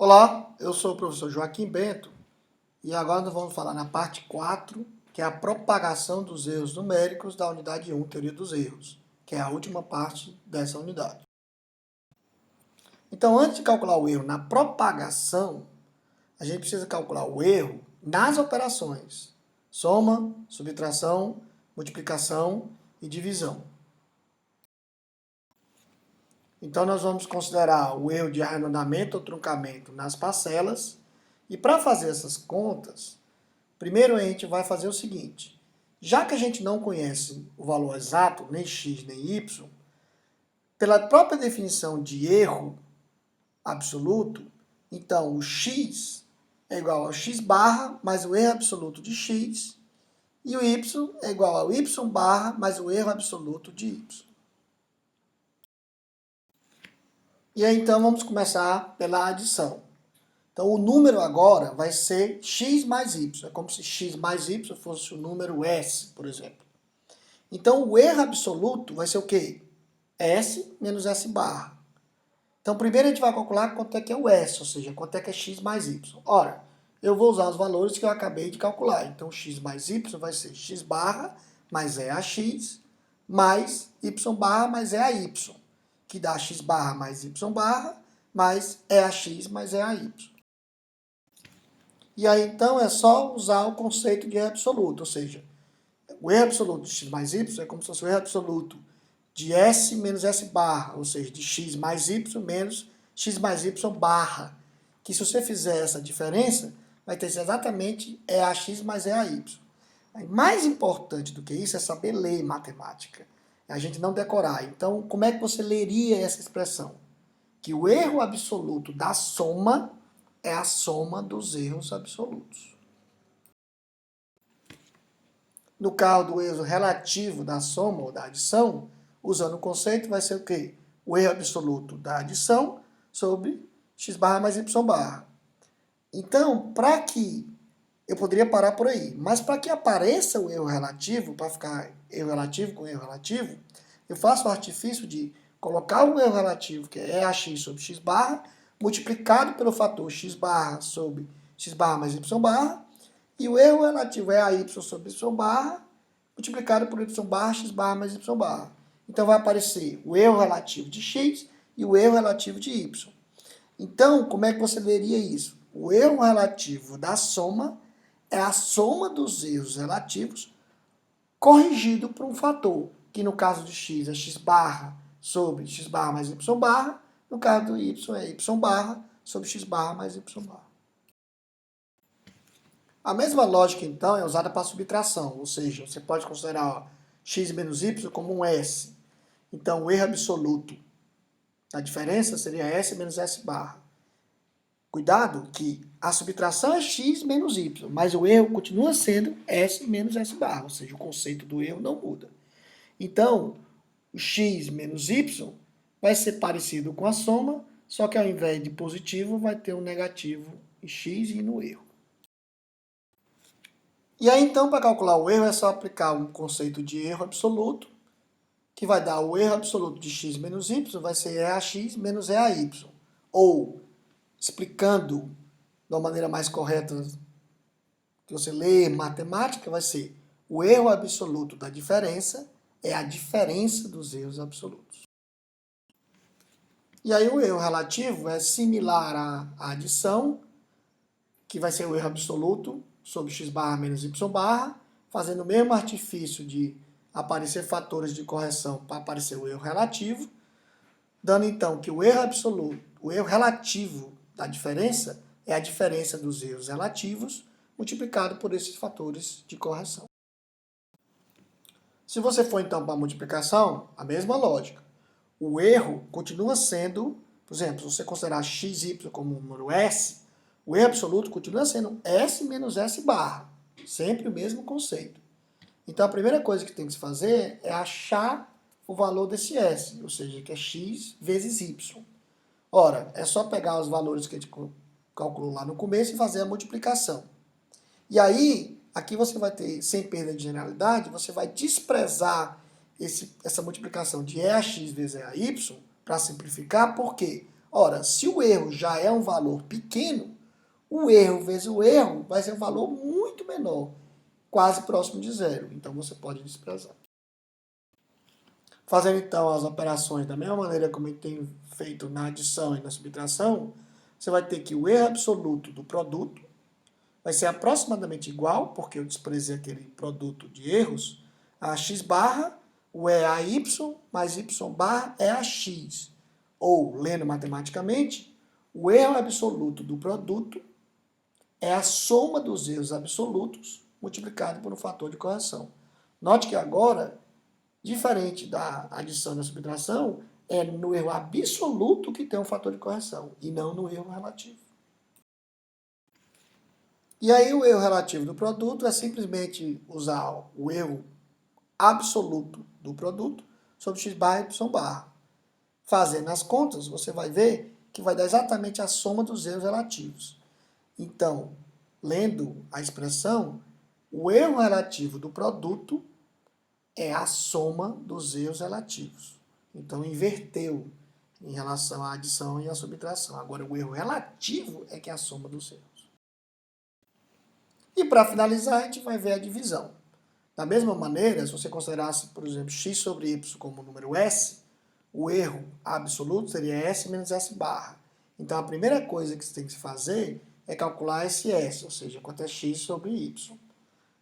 Olá, eu sou o professor Joaquim Bento e agora nós vamos falar na parte 4, que é a propagação dos erros numéricos da unidade 1, teoria dos erros, que é a última parte dessa unidade. Então, antes de calcular o erro na propagação, a gente precisa calcular o erro nas operações: soma, subtração, multiplicação e divisão. Então, nós vamos considerar o erro de arredondamento ou truncamento nas parcelas. E para fazer essas contas, primeiro a gente vai fazer o seguinte: já que a gente não conhece o valor exato, nem x nem y, pela própria definição de erro absoluto, então o x é igual ao x barra mais o erro absoluto de x, e o y é igual ao y barra mais o erro absoluto de y. E aí então vamos começar pela adição. Então o número agora vai ser x mais y. É como se x mais y fosse o número s, por exemplo. Então o erro absoluto vai ser o quê? S menos S barra. Então primeiro a gente vai calcular quanto é que é o S, ou seja, quanto é que é x mais y. Ora, eu vou usar os valores que eu acabei de calcular. Então x mais y vai ser x barra mais EAX mais y barra mais EAY, que dá x barra mais y barra mais EAX mais EAY. E aí, então, é só usar o conceito de erro absoluto, ou seja, o erro absoluto de x mais y é como se fosse o erro absoluto de S menos S barra, ou seja, de x mais y menos x mais y barra, que se você fizer essa diferença, vai ter exatamente EAX mais EAY. Mais importante do que isso é saber ler matemática, é a gente não decorar. Então, como é que você leria essa expressão? Que o erro absoluto da soma é a soma dos erros absolutos. No caso do erro relativo da soma ou da adição, usando o conceito, vai ser o quê? O erro absoluto da adição sobre x barra mais y barra. Então, para que... eu poderia parar por aí, mas para que apareça o erro relativo, para ficar erro relativo com erro relativo, eu faço o artifício de colocar o erro relativo, que é EAX sobre x barra, multiplicado pelo fator x barra sobre x barra mais y barra, e o erro relativo é AY sobre y barra, multiplicado por y barra, x barra mais y barra. Então vai aparecer o erro relativo de x e o erro relativo de y. Então, como é que você veria isso? O erro relativo da soma é a soma dos erros relativos corrigido por um fator, que no caso de x é x barra sobre x barra mais y barra, no caso do y é y barra sobre x barra mais y barra. A mesma lógica, então, é usada para a subtração, ou seja, você pode considerar x menos y como um S. Então, o erro absoluto da diferença seria S menos S barra. Cuidado que a subtração é x menos y, mas o erro continua sendo S menos S barra, ou seja, o conceito do erro não muda. Então, o x menos y vai ser parecido com a soma, só que ao invés de positivo, vai ter um negativo em x e no erro. E aí, então, para calcular o erro, é só aplicar um conceito de erro absoluto, que vai dar o erro absoluto de x menos y, vai ser EAX menos EAY. Ou, explicando de uma maneira mais correta, que você lê matemática, vai ser o erro absoluto da diferença é a diferença dos erros absolutos. E aí o erro relativo é similar à adição, que vai ser o erro absoluto sobre x barra menos y barra, fazendo o mesmo artifício de aparecer fatores de correção para aparecer o erro relativo, dando então que o erro absoluto, o erro relativo da diferença é a diferença dos erros relativos multiplicado por esses fatores de correção. Se você for então para a multiplicação, a mesma lógica. O erro continua sendo, por exemplo, se você considerar xy como um número S, o erro absoluto continua sendo S menos S barra. Sempre o mesmo conceito. Então a primeira coisa que tem que se fazer é achar o valor desse S, ou seja, que é x vezes y. Ora, é só pegar os valores que a gente calculou lá no começo e fazer a multiplicação. E aí, aqui você vai ter, sem perda de generalidade, você vai desprezar essa multiplicação de EAX vezes EAY para simplificar, por quê? Ora, se o erro já é um valor pequeno, pequeno, o erro vezes o erro vai ser um valor muito menor, quase próximo de zero. Então você pode desprezar. Fazendo então as operações da mesma maneira como a gente tem feito na adição e na subtração, você vai ter que o erro absoluto do produto vai ser aproximadamente igual, porque eu desprezei aquele produto de erros, a x barra, o é a y, mais y barra é a x. Ou, lendo matematicamente, o erro absoluto do produto é a soma dos erros absolutos multiplicado por um fator de correção. Note que agora, diferente da adição e da subtração, é no erro absoluto que tem um fator de correção, e não no erro relativo. E aí o erro relativo do produto é simplesmente usar o erro absoluto do produto sobre x barra e y barra. Fazendo as contas, você vai ver que vai dar exatamente a soma dos erros relativos. Então, lendo a expressão, o erro relativo do produto é a soma dos erros relativos. Então, inverteu em relação à adição e à subtração. Agora, o erro relativo é que é a soma dos erros. E para finalizar, a gente vai ver a divisão. Da mesma maneira, se você considerasse, por exemplo, x sobre y como número s, o erro absoluto seria s menos s barra. Então, a primeira coisa que você tem que fazer é calcular esse s, ou seja, quanto é x sobre y.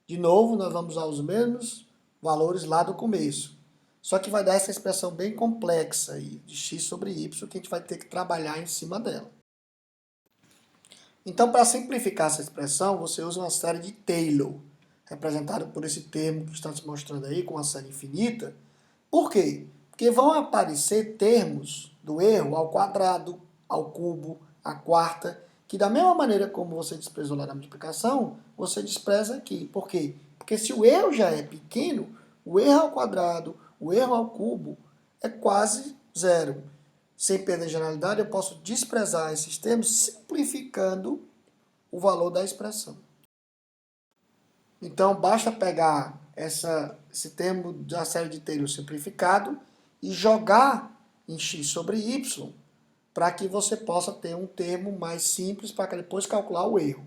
De novo, nós vamos usar os mesmos valores lá do começo. Só que vai dar essa expressão bem complexa aí, de x sobre y, que a gente vai ter que trabalhar em cima dela. Então, para simplificar essa expressão, você usa uma série de Taylor, representado por esse termo que está se mostrando aí, com uma série infinita. Por quê? Porque vão aparecer termos do erro ao quadrado, ao cubo, à quarta, que da mesma maneira como você desprezou lá na multiplicação, você despreza aqui. Por quê? Porque se o erro já é pequeno, o erro ao quadrado, o erro ao cubo é quase zero. Sem perder generalidade, eu posso desprezar esses termos simplificando o valor da expressão. Então, basta pegar esse termo da série de Taylor simplificado e jogar em x sobre y para que você possa ter um termo mais simples para depois calcular o erro.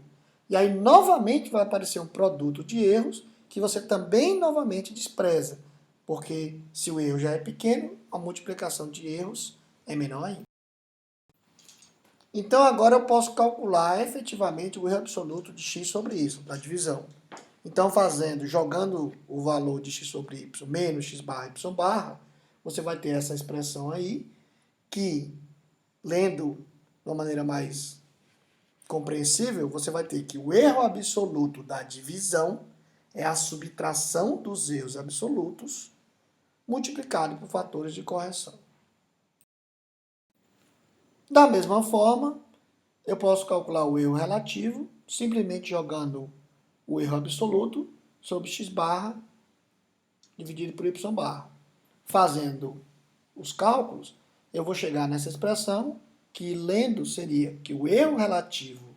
E aí, novamente, vai aparecer um produto de erros que você também, novamente, despreza. Porque se o erro já é pequeno, a multiplicação de erros é menor ainda. Então, agora eu posso calcular efetivamente o erro absoluto de x sobre y, da divisão. Então, jogando o valor de x sobre y menos x barra y barra, você vai ter essa expressão aí, que, lendo de uma maneira mais compreensível, você vai ter que o erro absoluto da divisão é a subtração dos erros absolutos multiplicado por fatores de correção. Da mesma forma, eu posso calcular o erro relativo simplesmente jogando o erro absoluto sobre x barra dividido por y barra. Fazendo os cálculos, eu vou chegar nessa expressão que, lendo, seria que o erro relativo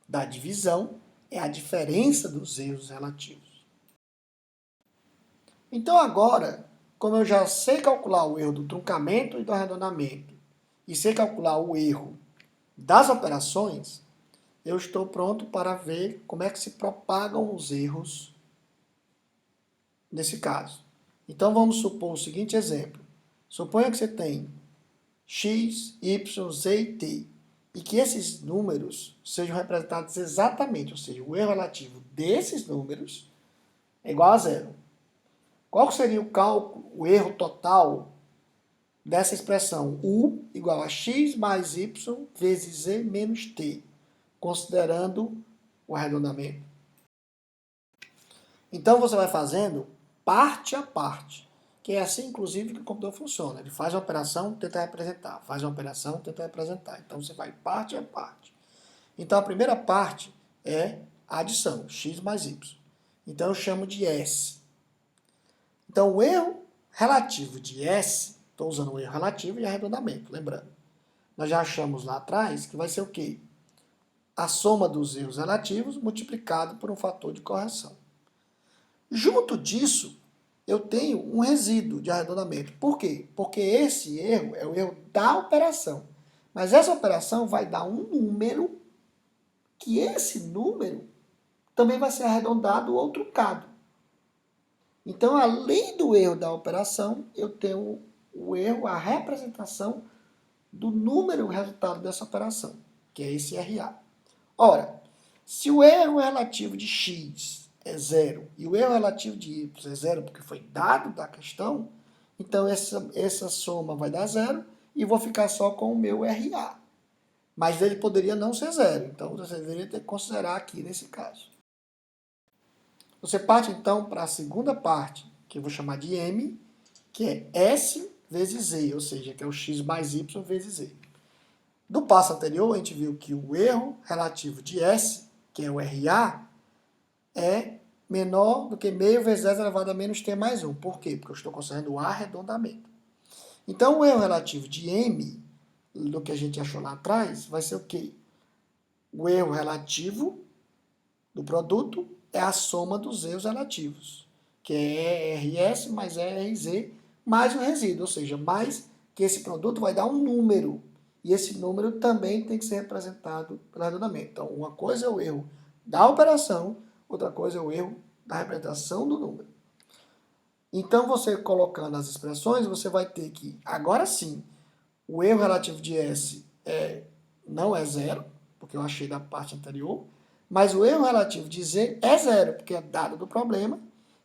da divisão é a diferença dos erros relativos. Então agora, como eu já sei calcular o erro do truncamento e do arredondamento, e sei calcular o erro das operações, eu estou pronto para ver como é que se propagam os erros nesse caso. Então vamos supor o seguinte exemplo. Suponha que você tem x, y, z e t, e que esses números sejam representados exatamente, ou seja, o erro relativo desses números é igual a zero. Qual seria o cálculo, o erro total dessa expressão? U igual a x mais y vezes z menos t, considerando o arredondamento. Então você vai fazendo parte a parte, que é assim, inclusive, que o computador funciona. Ele faz uma operação, tenta representar, faz uma operação, tenta representar. Então você vai parte a parte. Então a primeira parte é a adição, x mais y. Então eu chamo de S. Então o erro relativo de S, estou usando o erro relativo e arredondamento, lembrando. Nós já achamos lá atrás que vai ser o quê? A soma dos erros relativos multiplicado por um fator de correção. Junto disso, eu tenho um resíduo de arredondamento. Por quê? Porque esse erro é o erro da operação. Mas essa operação vai dar um número que esse número também vai ser arredondado ou truncado. Então, além do erro da operação, eu tenho o erro, a representação do número resultado dessa operação, que é esse RA. Ora, se o erro relativo de x é zero e o erro relativo de y é zero, porque foi dado da questão, então essa soma vai dar zero e vou ficar só com o meu RA. Mas ele poderia não ser zero, então você deveria ter que considerar aqui nesse caso. Você parte então para a segunda parte, que eu vou chamar de M, que é S vezes Z, ou seja, que é o x mais y vezes Z. No passo anterior, a gente viu que o erro relativo de S, que é o RA, é menor do que meio vezes 10 elevado a menos t mais 1. Por quê? Porque eu estou considerando o arredondamento. Então, o erro relativo de M, do que a gente achou lá atrás, vai ser o quê? O erro relativo do produto é a soma dos erros relativos, que é RS mais RZ mais o resíduo, ou seja, mais que esse produto vai dar um número. E esse número também tem que ser representado pelo arredondamento. Então, uma coisa é o erro da operação, outra coisa é o erro da representação do número. Então, você colocando as expressões, você vai ter que, agora sim, o erro relativo de S não é zero, porque eu achei da parte anterior, mas o erro relativo de Z é zero, porque é dado do problema,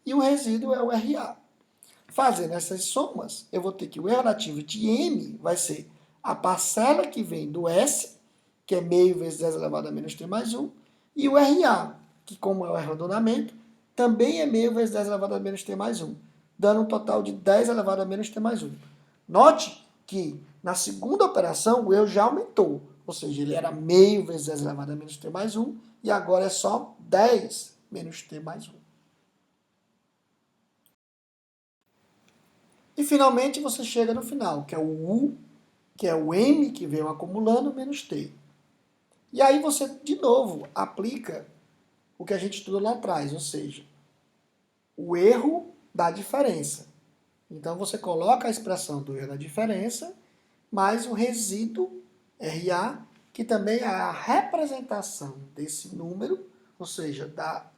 e o resíduo é o RA. Fazendo essas somas, eu vou ter que o erro relativo de M vai ser a parcela que vem do S, que é meio vezes 10 elevado a menos t mais 1, e o RA, que como é o arredondamento, também é meio vezes 10 elevado a menos t mais 1, dando um total de 10 elevado a menos t mais 1. Note que na segunda operação o erro já aumentou, ou seja, ele era meio vezes 10 elevado a menos t mais 1, e agora é só 10 menos t mais 1. E finalmente você chega no final, que é o U, que é o M que veio acumulando, menos T. E aí você, de novo, aplica o que a gente estudou lá atrás, ou seja, o erro da diferença. Então você coloca a expressão do erro da diferença, mais o resíduo RA, que também é a representação desse número, ou seja,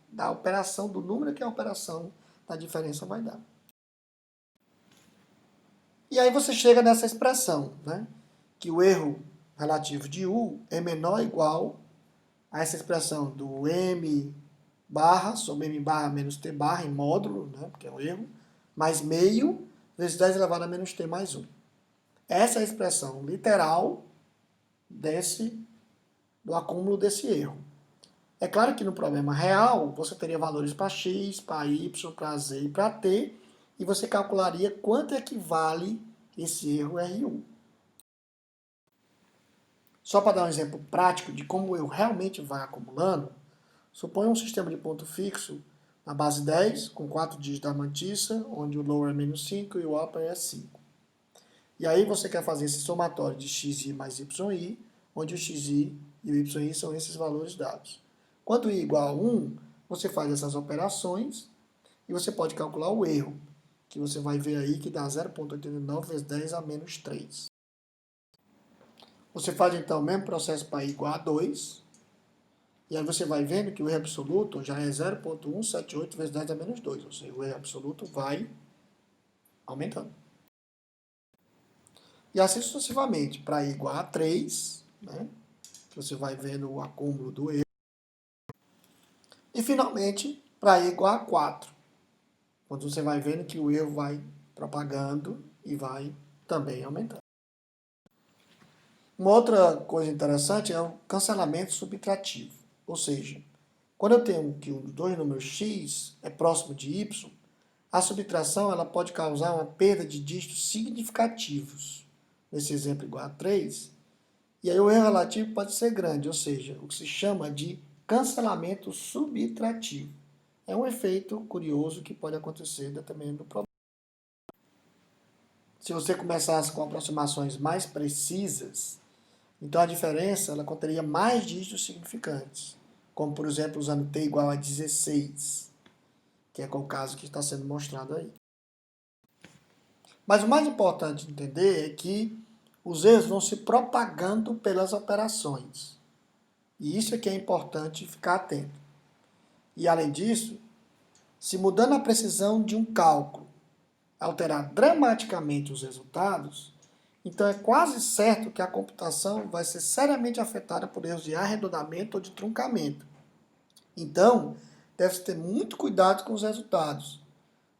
da operação do número que a operação da diferença vai dar. E aí você chega nessa expressão, né? Que o erro relativo de U é menor ou igual a essa expressão do M barra sobre M barra menos T barra em módulo, né? Porque é um erro, mais meio vezes 10 elevado a menos T mais 1. Essa é a expressão literal do acúmulo desse erro. É claro que no problema real, você teria valores para x, para y, para z e para t, e você calcularia quanto equivale esse erro RU. Só para dar um exemplo prático de como o erro realmente vai acumulando, suponha um sistema de ponto fixo na base 10, com 4 dígitos da mantissa, onde o lower é menos 5 e o upper é 5. E aí você quer fazer esse somatório de xi mais yi, onde o xi e o yi são esses valores dados. Quando i igual a 1, você faz essas operações e você pode calcular o erro, que você vai ver aí que dá 0,89 vezes 10 a menos 3. Você faz então o mesmo processo para i igual a 2, e aí você vai vendo que o erro absoluto já é 0,178 vezes 10 a menos 2, ou seja, o erro absoluto vai aumentando. E assim sucessivamente, para i igual a 3, né, que você vai vendo o acúmulo do erro. E finalmente, para i igual a 4, quando você vai vendo que o erro vai propagando e vai também aumentando. Uma outra coisa interessante é o cancelamento subtrativo, ou seja, quando eu tenho que um dos dois números x é próximo de y, a subtração ela pode causar uma perda de dígitos significativos. Nesse exemplo igual a 3, e aí o erro relativo pode ser grande, ou seja, o que se chama de cancelamento subtrativo. É um efeito curioso que pode acontecer dependendo do problema. Se você começasse com aproximações mais precisas, então a diferença ela conteria mais dígitos significantes, como por exemplo usando t igual a 16, que é o caso que está sendo mostrado aí. Mas o mais importante entender é que os erros vão se propagando pelas operações. E isso é que é importante ficar atento. E além disso, se mudando a precisão de um cálculo alterar dramaticamente os resultados, então é quase certo que a computação vai ser seriamente afetada por erros de arredondamento ou de truncamento. Então, deve-se ter muito cuidado com os resultados,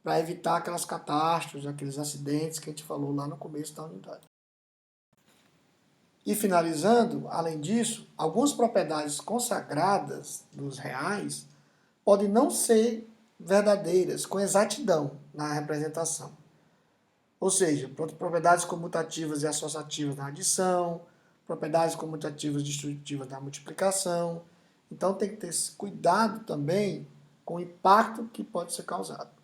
para evitar aquelas catástrofes, aqueles acidentes que a gente falou lá no começo da unidade. E finalizando, além disso, algumas propriedades consagradas dos reais podem não ser verdadeiras com exatidão na representação. Ou seja, propriedades comutativas e associativas na adição, propriedades comutativas distributivas na multiplicação. Então tem que ter esse cuidado também com o impacto que pode ser causado.